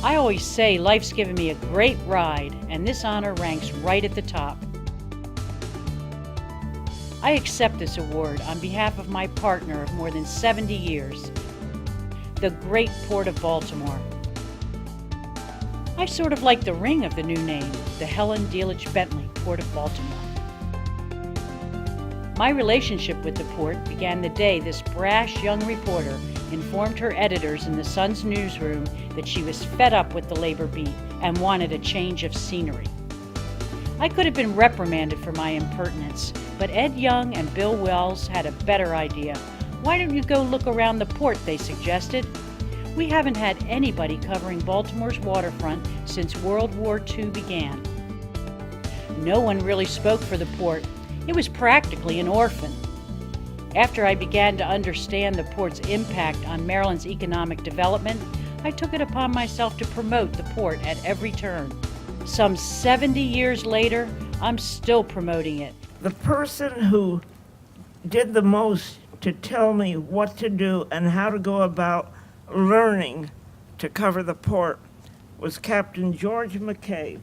I always say life's given me a great ride, and this honor ranks right at the top. I accept this award on behalf of my partner of more than 70 years, the great Port of Baltimore. I sort of like the ring of the new name, the Helen Delich Bentley Port of Baltimore. My relationship with the port began the day this brash young reporter informed her editors in the Sun's newsroom that she was fed up with the labor beat and wanted a change of scenery. I could have been reprimanded for my impertinence, but Ed Young and Bill Wells had a better idea. "Why don't you go look around the port?" they suggested. We haven't had anybody covering Baltimore's waterfront since World War II began. No one really spoke for the port. It was practically an orphan. After I began to understand the port's impact on Maryland's economic development, I took it upon myself to promote the port at every turn. Some 70 years later, I'm still promoting it. The person who did the most to tell me what to do and how to go about learning to cover the port was Captain George McCabe,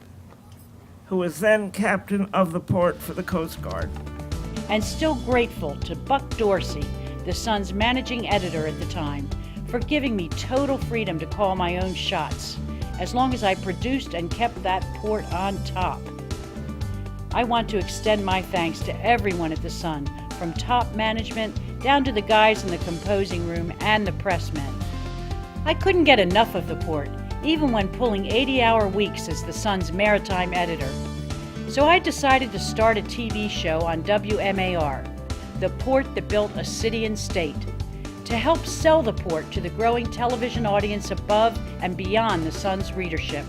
who was then captain of the port for the Coast Guard. And still grateful to Buck Dorsey, the Sun's managing editor at the time, for giving me total freedom to call my own shots, as long as I produced and kept that port on top. I want to extend my thanks to everyone at the Sun, from top management down to the guys in the composing room and the pressmen. I couldn't get enough of the port, even when pulling 80-hour weeks as the Sun's maritime editor. So I decided to start a TV show on WMAR, the port that built a city and state, to help sell the port to the growing television audience above and beyond the Sun's readership.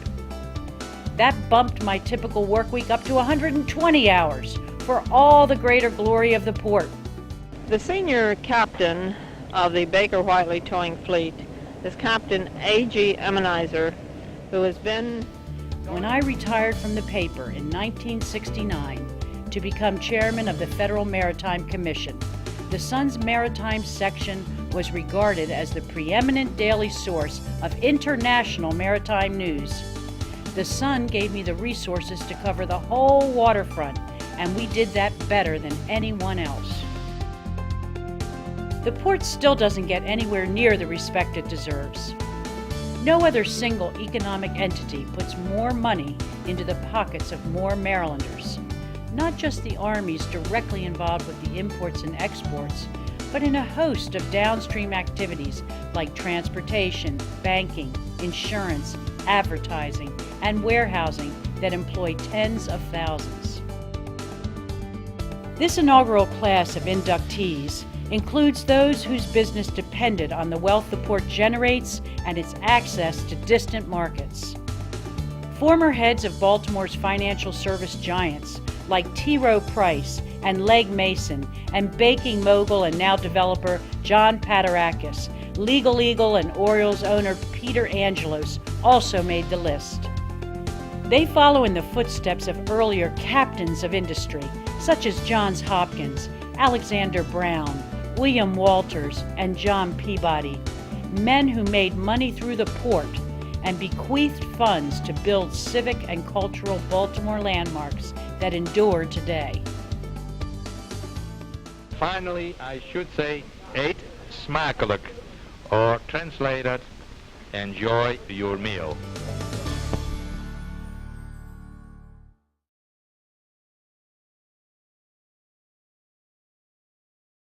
That bumped my typical work week up to 120 hours for all the greater glory of the port. The senior captain of the Baker Whiteley towing fleet is Captain A.G. Emmenizer, who has been... When I retired from the paper in 1969 to become chairman of the Federal Maritime Commission, the Sun's maritime section was regarded as the preeminent daily source of international maritime news. The Sun gave me the resources to cover the whole waterfront, and we did that better than anyone else. The port still doesn't get anywhere near the respect it deserves. No other single economic entity puts more money into the pockets of more Marylanders, not just the armies directly involved with the imports and exports, but in a host of downstream activities like transportation, banking, insurance, advertising, and warehousing that employ tens of thousands. This inaugural class of inductees includes those whose business depended on the wealth the port generates and its access to distant markets. Former heads of Baltimore's financial service giants like T. Rowe Price and Legg Mason, and baking mogul and now developer John Paterakis, Legal Eagle and Orioles owner Peter Angelos also made the list. They follow in the footsteps of earlier captains of industry, such as Johns Hopkins, Alexander Brown, William Walters, and John Peabody, men who made money through the port and bequeathed funds to build civic and cultural Baltimore landmarks that endure today. Finally, I should say, eet smakelijk, or translated, enjoy your meal.